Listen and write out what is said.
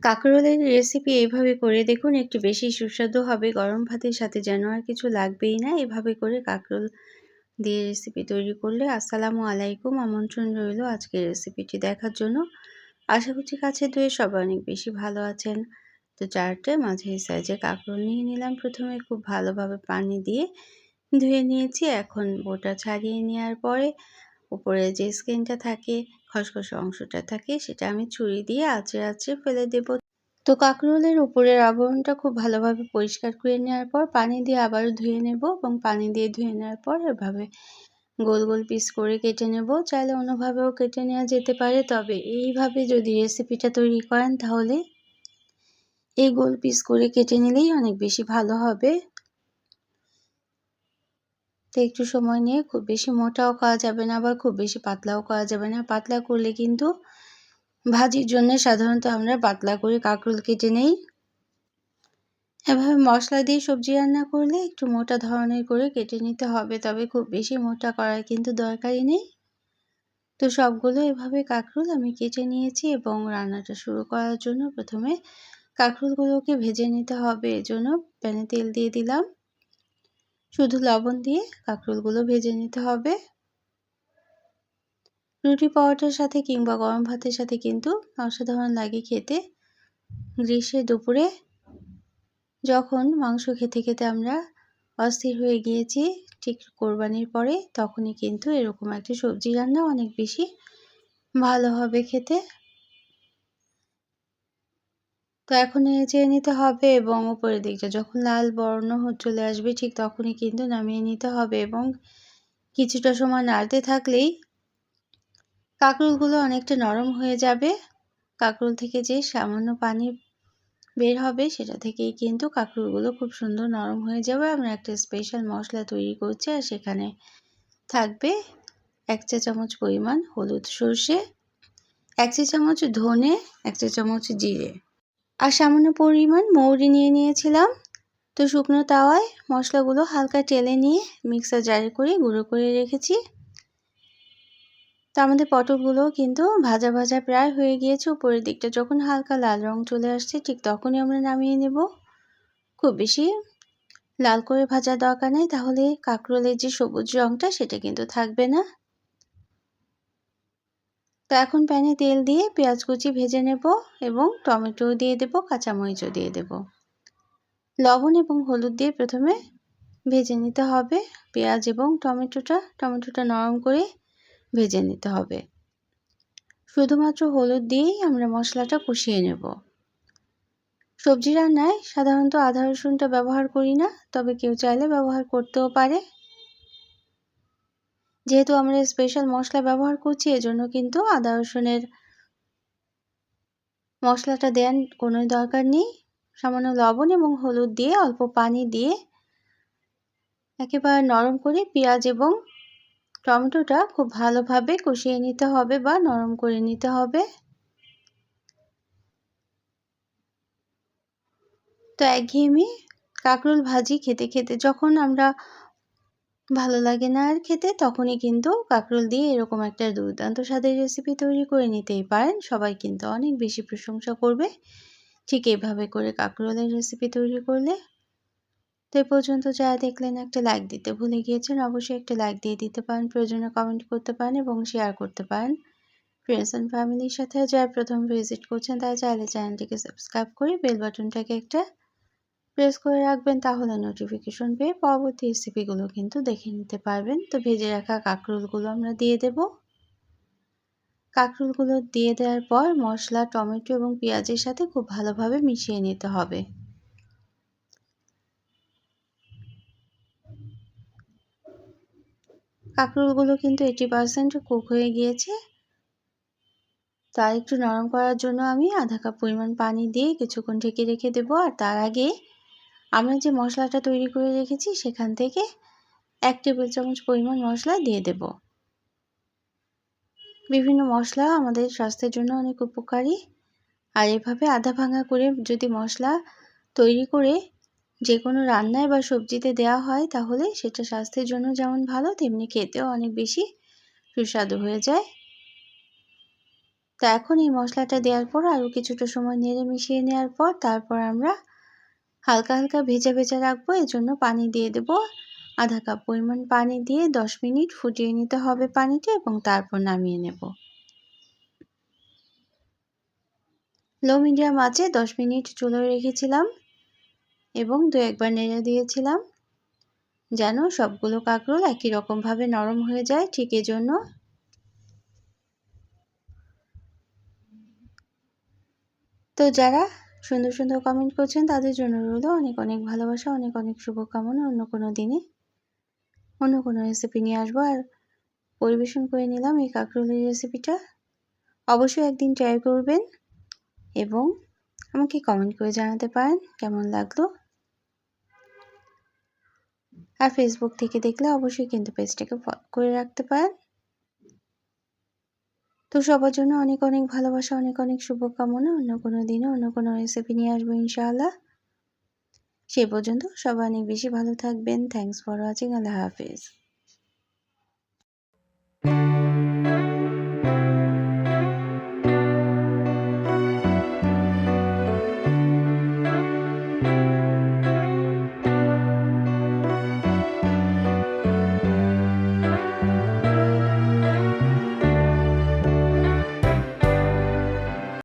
কাঁকরোলের recipe এইভাবে করে দেখুন, একটু বেশি সুস্বাদু হবে। গরম ভাতের সাথে যেন আর কিছু লাগবেই না। এভাবে করে কাঁকরোল দিয়ে রেসিপি তৈরি করলে। আসসালামু আলাইকুম, আমন্ত্রণ রইল আজকের রেসিপিটি দেখার জন্য। আশা করছি কাছের দুয়ে সবাই অনেক বেশি ভালো আছেন। তো 4টে মাঝারি সাইজের কাঁকরোল নিয়ে নিলাম। প্রথমে খুব ভালোভাবে পানি দিয়ে ধুয়ে নিয়েছি। এখন বোটা ছাড়িয়ে নেওয়ার পরে উপরে যে স্কিনটা থাকে, খসখসে অংশটা থাকে, সেটা আমি ছুরি দিয়ে আঁচড়ে আঁচড়ে ফেলে দেব। তো কাঁকরোলের উপরের আবরণটা খুব ভালোভাবে পরিষ্কার করে নেওয়ার পর পানি দিয়ে আবারও ধুয়ে নেব এবং পানি দিয়ে ধুয়ে নেওয়ার পর এভাবে গোল গোল পিস করে কেটে নেব। চাইলে অন্যভাবেও কেটে নেওয়া যেতে পারে, তবে এইভাবে যদি রেসিপিটা তৈরি করেন তাহলে এই গোল পিস করে কেটে নিলেই অনেক বেশি ভালো হবে। তো একটু সময় নিয়ে, খুব বেশি মোটাও করা যাবে না, আবার খুব বেশি পাতলাও করা যাবে না। পাতলা করলে কিন্তু ভাজির জন্য সাধারণত আমরা পাতলা করে কাঁকরোল কেটে নেই। এভাবে মশলা দিয়ে সবজি রান্না করলে একটু মোটা ধরনের করে কেটে নিতে হবে, তবে খুব বেশি মোটা করার কিন্তু দরকারই নেই। তো সবগুলো এভাবে কাঁকরোল আমি কেটে নিয়েছি এবং রান্নাটা শুরু করার জন্য প্রথমে কাঁকরোলগুলোকে ভেজে নিতে হবে। এজন্য প্যানে তেল দিয়ে দিলাম। শুধু লবণ দিয়ে কাঁকরোলগুলো ভেজে নিতে হবে। রুটি পরোটার সাথে কিংবা গরম ভাতের সাথে কিন্তু অসাধারণ লাগে খেতে। গ্রীষ্মের দুপুরে যখন মাংস খেতে খেতে আমরা অস্থির হয়ে গিয়েছি, ঠিক কোরবানির পরে, তখনই কিন্তু এরকম একটা সবজি রান্না অনেক বেশি ভালো হবে খেতে। তো এখন নেড়ে নিতে হবে এবং উপরের দিকটা যখন লাল বর্ণ চলে আসবে ঠিক তখনই কিন্তু নামিয়ে নিতে হবে এবং কিছুটা সময় নাড়তে থাকলেই কাঁকরোলগুলো অনেকটা নরম হয়ে যাবে। কাঁকরোল থেকে যে সামান্য পানি বের হবে সেটা থেকেই কিন্তু কাঁকরোলগুলো খুব সুন্দর নরম হয়ে যাবে। আমরা একটা স্পেশাল মশলা তৈরি করছি, আর সেখানে থাকবে 1 চা চামচ পরিমাণ হলুদ সর্ষে, 1 চা চামচ ধনে, 1 চা চামচ জিরে, আর সামান্য পরিমাণ মৌরি নিয়ে নিয়েছিলাম। তো শুকনো তাওয়ায় মশলাগুলো হালকা টেলে নিয়ে মিক্সার জারে করে গুঁড়ো করে রেখেছি। তো আমাদের পটলগুলোও কিন্তু ভাজা ভাজা প্রায় হয়ে গিয়েছে। উপরের দিকটা যখন হালকা লাল রং চলে আসছে ঠিক তখনই আমরা নামিয়ে নেব। খুব বেশি লাল করে ভাজার দরকার নেই, তাহলে কাঁকরোলের যে সবুজ রংটা সেটা কিন্তু থাকবে না। তো এখন প্যানে তেল দিয়ে পেঁয়াজ কুচি ভেজে নেব এবং টমেটো দিয়ে দেব, কাঁচামরিচও দিয়ে দেব। লবণ এবং হলুদ দিয়ে প্রথমে ভেজে নিতে হবে পেঁয়াজ এবং টমেটোটা নরম করে ভেজে নিতে হবে। শুধুমাত্র হলুদ দিয়েই আমরা মশলাটা কষিয়ে নেব। সবজি রান্নায় সাধারণত আদা রসুনটা ব্যবহার করি না, তবে কেউ চাইলে ব্যবহার করতেও পারে। যেহেতু আমরা স্পেশাল মশলা ব্যবহার করছি, এজন্য কিন্তু আদা রসুনের মশলাটা দেওয়ার কোনো দরকার নেই। সামান্য লবণ এবং হলুদ দিয়ে অল্প পানি দিয়ে একেবারে নরম করে পেঁয়াজ এবং টমেটোটা খুব ভালোভাবে কষিয়ে নিতে হবে বা নরম করে নিতে হবে। তো একঘেয়েমি কাঁকরোল ভাজি খেতে খেতে যখন আমরা ভালো লাগে না আর খেতে, তখনই কিন্তু কাঁকরোল দিয়ে এরকম একটা দুর্দান্ত স্বাদের রেসিপি তৈরি করে নিতেই পারেন। সবাই কিন্তু অনেক বেশি প্রশংসা করবে ঠিক এইভাবে করে কাঁকরোলের রেসিপি তৈরি করলে। তো এই পর্যন্ত যারা দেখলেন, একটা লাইক দিতে ভুলে গিয়েছেন, অবশ্যই একটা লাইক দিয়ে দিতে পারেন। প্রয়োজনে কমেন্ট করতে পারেন এবং শেয়ার করতে পারেন ফ্রেন্ডস অ্যান্ড ফ্যামিলির সাথে। যারা প্রথম ভিজিট করছেন তারা চাইলে চ্যানেলটিকে সাবস্ক্রাইব করে বেল বাটনটাকে একটা প্রেস করে রাখবেন, তাহলে নোটিফিকেশন পেয়ে পরবর্তী রেসিপিগুলো কিন্তু দেখে নিতে পারবেন। তো ভেজে রাখা কাঁকরোলগুলো আমরা দিয়ে দেব। কাঁকরোলগুলো দিয়ে দেওয়ার পর মশলা, টমেটো এবং পেঁয়াজের সাথে খুব ভালোভাবে মিশিয়ে নিতে হবে। কাঁকরোলগুলো কিন্তু 80% কুক হয়ে গিয়েছে। তা একটু নরম করার জন্য আমি আধা কাপ পরিমাণ পানি দিয়ে কিছুক্ষণ ঢেকে রেখে দেব। আর তার আগে আমরা যে মশলাটা তৈরি করে রেখেছি সেখান থেকে 1 টেবিল চামচ পরিমাণ মশলা দিয়ে দেব। বিভিন্ন মশলা আমাদের স্বাস্থ্যের জন্য অনেক উপকারী, আর এভাবে আধা ভাঙা করে যদি মশলা তৈরি করে যে কোনো রান্নায় বা সবজিতে দেওয়া হয়, তাহলে সেটা স্বাস্থ্যের জন্য যেমন ভালো, তেমনি খেতেও অনেক বেশি সুস্বাদু হয়ে যায়। তো তো এখন এই মশলাটা দেওয়ার পর আরও কিছুটা সময় নেড়ে মিশিয়ে নেওয়ার পর তারপর আমরা হালকা হালকা ভেজা ভেজা রাখবো। এজন্য পানি দিয়ে দেব। আধা কাপ পরিমাণ পানি দিয়ে 10 মিনিট ফুটিয়ে নিতে হবে পানিটা এবং তারপর নামিয়ে নেব। লো মিডিয়াম আঁচে 10 মিনিট চুলায় রেখেছিলাম এবং 2-1 বার নেড়ে দিয়েছিলাম যেন সবগুলো কাঁকরোল একই রকমভাবে নরম হয়ে যায়। ঠিক এজন্য তো যারা সুন্দর সুন্দর কমেন্ট করছেন তাদের জন্য রইল অনেক অনেক ভালোবাসা, অনেক অনেক শুভকামনা। অন্য কোনো দিনে অন্য কোনো রেসিপি নিয়ে আসবো আর পরিবেশন করে নিলাম এই কাঁকরোলের রেসিপিটা। অবশ্যই একদিন ট্রাই করবেন এবং আমাকে কমেন্ট করে জানাতে পারেন কেমন লাগলো। আর ফেসবুক থেকে দেখলে অবশ্যই কিন্তু পেজটাকে ফলো করে রাখতে পারেন। তো সবার জন্য অনেক অনেক ভালোবাসা, অনেক অনেক শুভকামনা। অন্য কোনো দিনে অন্য কোনো রেসিপি নিয়ে আসবো ইনশাআল্লাহ। সেই পর্যন্ত সবাই অনেক বেশি ভালো থাকবেন। Thanks for watching. আল্লাহ হাফেজ।